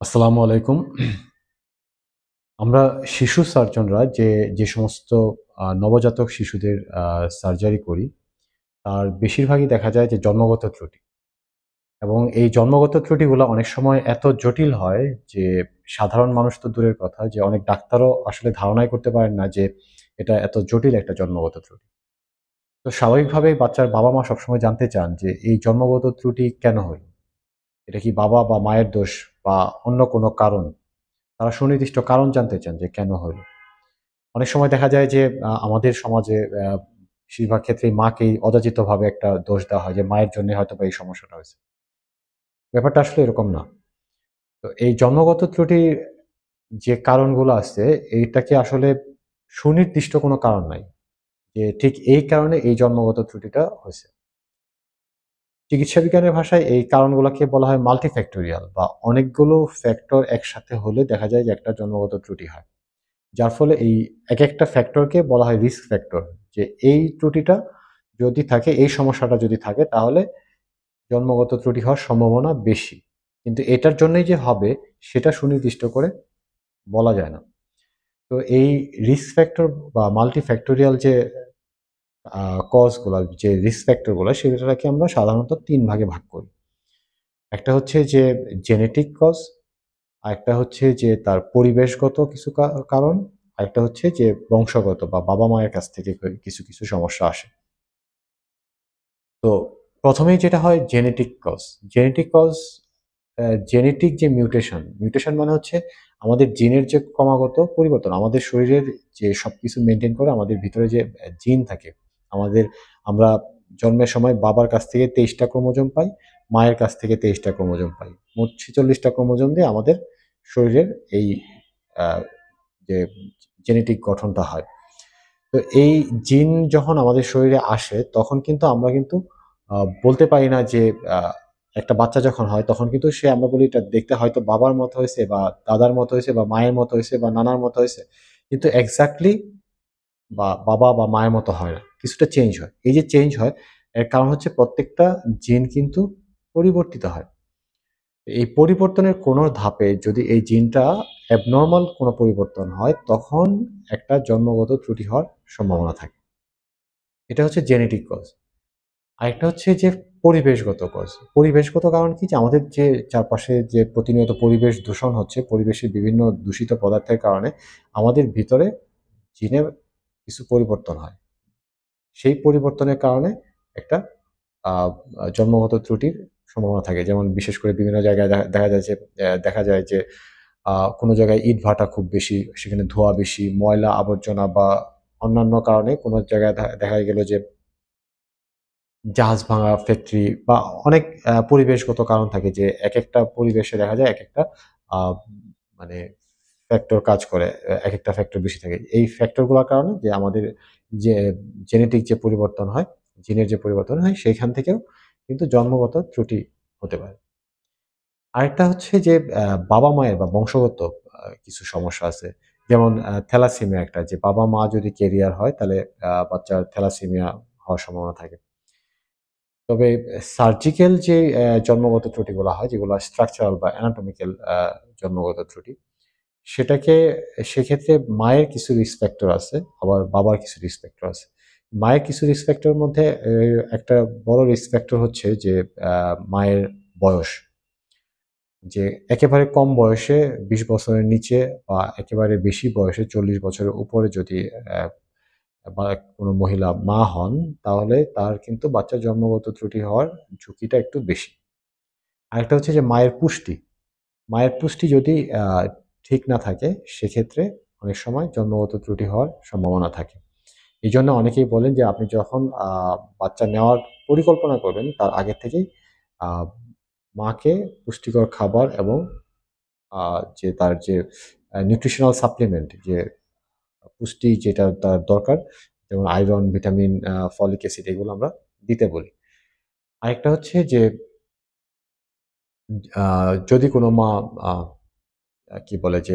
আসসালামু আলাইকুম। আমরা শিশু সার্জনরা যে সমস্ত নবজাতক শিশুদের সার্জারি করি, তার বেশিরভাগই দেখা যায় যে জন্মগত ত্রুটি। এবং এই জন্মগত ত্রুটিগুলা অনেক সময় এত জটিল হয় যে সাধারণ মানুষ তো দূরের কথা, যে অনেক ডাক্তারও আসলে ধারণাই করতে পারেন না যে এটা এত জটিল একটা জন্মগত ত্রুটি। তো স্বাভাবিকভাবেই বাচ্চার বাবা-মা সবসময় জানতে চান যে এই জন্মগত ত্রুটি কেন হইল? এটা কি বাবা বা মায়ের দোষ বা অন্য কোনো কারণ? তারা সুনির্দিষ্ট কারণ জানতে চান যে কেন হইল? অনেক সময় দেখা যায় যে আমাদের সমাজে বেশিরভাগ ক্ষেত্রেই মাকেই অযাচিতভাবে একটা দোষ দেওয়া হয় যে মায়ের জন্যে হয়তোবা এই সমস্যাটা হয়েছে। ব্যাপারটা আসলে এরকম না। তো এই জন্মগত ত্রুটির যে কারণগুলো আছে, এইটাকে আসলে সুনির্দিষ্ট কোনো কারণ নাই। যে ঠিক এই কারণে এই জন্মগত ত্রুটিটা হইছে। চিকিৎসা বিজ্ঞানের ভাষায় এই কারণগুলোকে বলা হয় মাল্টিফ্যাক্টোরিয়াল, বা অনেকগুলো ফ্যাক্টর একসাথে হলে দেখা যায় যে একটা জন্মগত ত্রুটি হয়। যার ফলে এই একেকটা ফ্যাক্টরকে বলা হয় রিস্ক ফ্যাক্টর। যে এই ত্রুটিটা যদি থাকে, এই সমস্যাটা যদি থাকে, তাহলে জন্মগত ত্রুটি হওয়ার সম্ভাবনা বেশি। কিন্তু এটার জন্যই যে হবে সেটা সুনির্দিষ্ট করে বলা যায় না। তো এই রিস্ক ফ্যাক্টর বা মাল্টিফ্যাক্টোরিয়াল যে কজ গুলা, যে রিস্ক ফ্যাক্টর গুলা, সেটাকে আমরা সাধারণত ৩ ভাগে ভাগ করি। একটা হচ্ছে যে জেনেটিক কজ, আরেকটা হচ্ছে যে তার পরিবেশগত কিছু কারণ, আরেকটা হচ্ছে যে বংশগত বা বাবা-মায়ের কাছ থেকে কিছু সমস্যা আসে। তো ১ম এই যেটা হয় genetic cause. Genetic cause genetic যে মিউটেশন মানে হচ্ছে আমাদের জিনের যে ক্রমাগত পরিবর্তন। আমাদের শরীরের যে সবকিছু মেইনটেইন করে আমাদের ভিতরে যে জিন থাকে। আমাদের আমরা জন্মের সময় বাবার কাছ থেকে ২৩ টা ক্রোমোজোম পাই, মায়ের কাছ থেকে ২৩ টা ক্রোমোজোম পাই। মোট ৪৬ টা ক্রোমোজোম দিয়ে আমাদের শরীরের এই আ যে জেনেটিক গঠনটা হয়। তো এই জিন যখন আমাদের শরীরে আসে, তখন কিন্তু আমরা কিন্তু আ বলতে পারি না যে আ একটা বাচ্চা যখন হয় তখন কিন্তু আমরা বলি এটা দেখতে হয়তো বাবার মতো হইছে বা দাদার মতো হইছে বা মায়ের মতো হইছে বা নানার মতো হইছে। কিন্তু এক্সাক্টলি বাবা বা মায়ের মতো হয় না। কিছুটা চেঞ্জ হয়। এই যে চেঞ্জ হয়, এর কারণ হচ্ছে প্রত্যেকটা জিন কিন্তু পরিবর্তিত হয়। এই পরিবর্তনের কোনো ধাপে যদি এই জিনটা অ্যাবনরমাল কোনো পরিবর্তন হয়, তখন একটা জন্মগত ত্রুটি হওয়ার সম্ভাবনা থাকে। এটা হচ্ছে জেনেটিক কজ। আরেকটা হচ্ছে যে পরিবেশগত কজ। পরিবেশগত কারণ কি? যে আমাদের যে চারপাশে যে প্রতিনিয়ত পরিবেশ দূষণ হচ্ছে, পরিবেশের বিভিন্ন দূষিত পদার্থের কারণে আমাদের ভিতরে জিনের কিছু পরিবর্তন হয়। সেই পরিবর্তনের কারণে একটা আ আ জন্মগত ত্রুটির সম্ভাবনা থাকে। যেমন বিশেষ করে বিভিন্ন জায়গায় দেখা যায় যে কোনো জায়গায় ইটভাটা খুব বেশি, সেখানে ধোঁয়া বেশি, ময়লা আবর্জনা বা অন্যান্য কারণে কোনো জায়গায় দেখা গেল যে জাহাজ ভাঙা ফ্যাক্টরি বা অনেক পরিবেশগত কারণ থাকে, যে একেকটা পরিবেশে দেখা যায় একেকটা আ মানে ফ্যাক্টর কাজ করে। একেকটা ফ্যাক্টর বেশি থাকে। এই ফ্যাক্টর গুলার কারণে যে আমাদের যে জেনেটিক যে পরিবর্তন হয়, জিনের যে পরিবর্তন হয়, সেইখান থেকেও কিন্তু জন্মগত ত্রুটি হতে পারে। আরেকটা হচ্ছে যে বাবা-মায়ের বা বংশগত কিছু সমস্যা আছে। যেমন থ্যালাসেমিয়া একটা, যে বাবা-মা যদি ক্যারিয়ার হয় তাহলে বাচ্চার থ্যালাসেমিয়া হওয়ার সম্ভাবনা থাকে। তবে সার্জিক্যাল যে জন্মগত ত্রুটিগুলা হয়, যেগুলা স্ট্রাকচারাল বা অ্যানাটমিক্যাল জন্মগত ত্রুটি, সেটাকে সেক্ষেত্রে মায়ের কিছু রিস্ক ফ্যাক্টর আছে, আবার বাবার কিছু রিস্ক ফ্যাক্টর আছে। মায়ের কিছু রিস্ক ফ্যাক্টরের মধ্যে একটা বড় রিস্ক ফ্যাক্টর হচ্ছে যে মায়ের বয়স। যে একেবারে কম বয়সে ২০ বছরের নিচে বা একেবারে বেশি বয়সে ৪০ বছরের উপরে যদি অ্যা বা কোনো মহিলা মা হন, তাহলে তার কিন্তু বাচ্চার জন্মগত ত্রুটি হওয়ার ঝুঁকিটা একটু বেশি। আরেকটা হচ্ছে যে মায়ের পুষ্টি। মায়ের পুষ্টি যদি ঠিক না থাকে, সেক্ষেত্রে অনেক সময় জন্মগত ত্রুটি হওয়ার সম্ভাবনা থাকে। এজন্য অনেকেই বলেন যে আপনি যখন বাচ্চা নেওয়ার পরিকল্পনা করবেন, তার আগে থেকেই আ মাকে পুষ্টিকর খাবার এবং আ যে তার যে নিউট্রিশনাল সাপ্লিমেন্ট, যে পুষ্টি যেটা তার দরকার, যেমন আয়রন, ভিটামিন, ফলিক অ্যাসিড, এগুলো আমরা দিতে বলি। আরেকটা হচ্ছে যে আ যদি কোনো মা আ কি বলে যে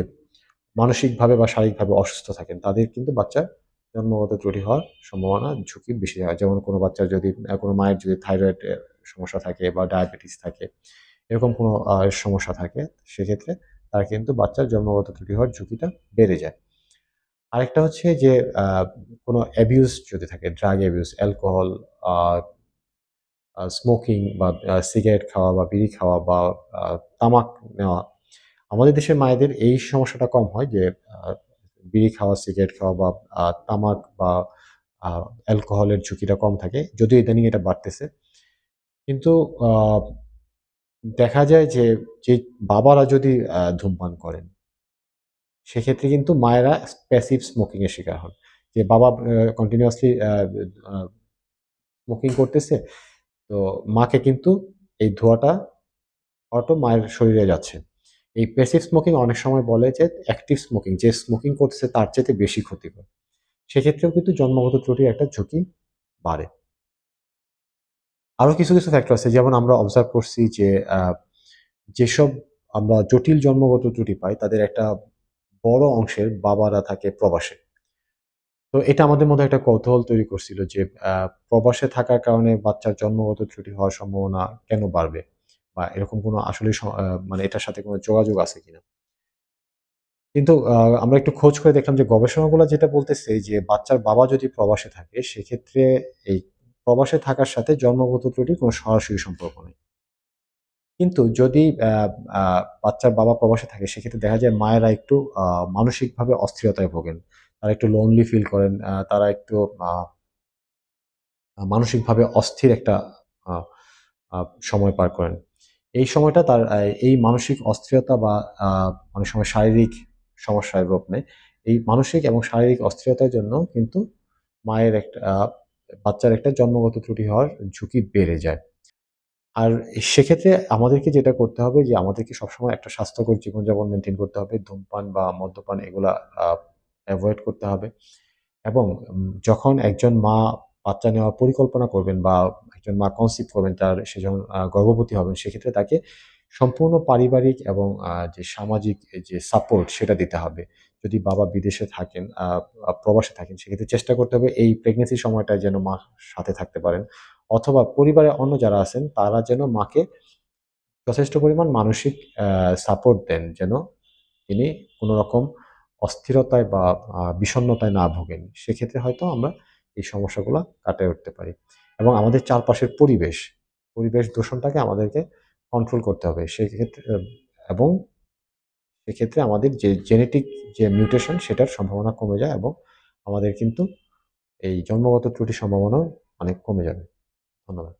মানসিকভাবে বা শারীরিকভাবে অসুস্থ থাকেন, তাদের কিন্তু বাচ্চার জন্মগত ত্রুটি হওয়ার সম্ভাবনা ঝুঁকি বেশি হয়। যেমন কোনো বাচ্চার যদি কোনো মায়ের যদি থাইরয়েড সমস্যা থাকে বা ডায়াবেটিস থাকে, এরকম কোনো সমস্যা থাকে, সেক্ষেত্রে তার কিন্তু বাচ্চার জন্মগত ত্রুটি হওয়ার ঝুঁকিটা বেড়ে যায়। আরেকটা হচ্ছে যে কোনো অ্যাবিউজ যদি থাকে, ড্রাগ অ্যাবিউজ, অ্যালকোহল, আ স্মোকিং বা সিগারেট খাওয়া বা বিড়ি খাওয়া বা তামাক নেওয়া। আমাদের দেশের মায়েদের এই সমস্যাটা কম হয় যে আ বিড়ি খাওয়া, সিগারেট খাওয়া বা তামাক বা আ অ্যালকোহলের ঝুঁকিটা কম থাকে। যদিও ইদানিং এটা বাড়তেছে। কিন্তু আ দেখা যায় যে, যে বাবারা যদি ধূমপান করেন, সেক্ষেত্রে কিন্তু মায়েরা প্যাসিভ স্মোকিং এর শিকার হন। যে বাবা কন্টিনিউয়াসলি আ স্মোকিং করতেছে, তো মাকে কিন্তু এই ধোঁয়াটা মায়ের শরীরে যাচ্ছে। এই প্যাসিভ স্মোকিং অনেক সময় বলে যে অ্যাক্টিভ স্মোকিং, যে স্মোকিং করতেছে তার চাইতে বেশি ক্ষতিকর। সেক্ষেত্রেও কিন্তু জন্মগত ত্রুটির একটা ঝুঁকি বাড়ে। আরো কিছু ফ্যাক্টর আছে, যেমন আমরা অবজার্ভ করছি যে যেসব আমরা জটিল জন্মগত ত্রুটি পাই তাদের একটা বড় অংশের বাবারা থাকে প্রবাসে। তো এটা আমাদের মধ্যে একটা কৌতূহল তৈরি করছিল যে প্রবাসে থাকার কারণে বাচ্চার জন্মগত ত্রুটি হওয়ার সম্ভাবনা কেন বাড়বে? বা এরকম কোনো আসলেই মানে এটার সাথে কোনো যোগাযোগ আছে কিনা? কিন্তু আমরা একটু খোঁজ করে দেখলাম যে গবেষণাগুলা যেটা বলতেছে যে বাচ্চার বাবা যদি প্রবাসে থাকে সেক্ষেত্রে এই প্রবাসে থাকার সাথে জন্মগত ত্রুটির কোনো সরাসরি সম্পর্ক নেই। কিন্তু যদি আ বাচ্চার বাবা প্রবাসে থাকে সেক্ষেত্রে দেখা যায় মায়েরা একটু মানসিকভাবে অস্থিরতায় ভোগেন। তারা একটু লোনলি ফিল করেন। তারা একটু আ মানসিকভাবে অস্থির একটা আ আ সময় পার করেন। এই সময়টা তার এই মানসিক অস্থিরতা বা আ অনেক সময় শারীরিক সমস্যার রূপ নেয়। এই মানসিক এবং শারীরিক অস্থিরতার জন্য কিন্তু মায়ের একটা বাচ্চার একটা জন্মগত ত্রুটি হওয়ার ঝুঁকি বেড়ে যায়। আর সেক্ষেত্রে আমাদেরকে যেটা করতে হবে যে আমাদেরকে সবসময় একটা স্বাস্থ্যকর জীবনযাপন মেইনটেইন করতে হবে। ধূমপান বা মদ্যপান এগুলা আ এভয়েড করতে হবে। এবং যখন একজন মা বাচ্চা নেওয়ার পরিকল্পনা করবেন বা একজন মা কনসিভ করবেন, সে যখন গর্ভবতী হবেন সেক্ষেত্রে তাকে সম্পূর্ণ পারিবারিক এবং যে সামাজিক যে সাপোর্ট সেটা দিতে হবে। যদি বাবা বিদেশে থাকেন, আ আ প্রবাসে থাকেন সেক্ষেত্রে চেষ্টা করতে হবে এই প্রেগন্যান্সি সময়টায় যেন মা সাথে থাকতে পারেন। অথবা পরিবারের অন্য যারা আছেন তারা যেন মাকে যথেষ্ট পরিমাণ মানসিক সাপোর্ট দেন যেন তিনি কোন রকম অস্থিরতায় বা বিষণ্ণতায় না ভোগেন। সেক্ষেত্রে হয়তো আমরা এই সমস্যাগুলা কাটায় উঠতে পারি। এবং আমাদের চারপাশের পরিবেশ দূষণটাকে আমাদেরকে কন্ট্রোল করতে হবে। সেক্ষেত্রে এবং সেক্ষেত্রে আমাদের যে জেনেটিক যে মিউটেশন সেটার সম্ভাবনা কমে যায় এবং আমাদের কিন্তু এই জন্মগত ত্রুটির সম্ভাবনাও অনেক কমে যাবে। ধন্যবাদ।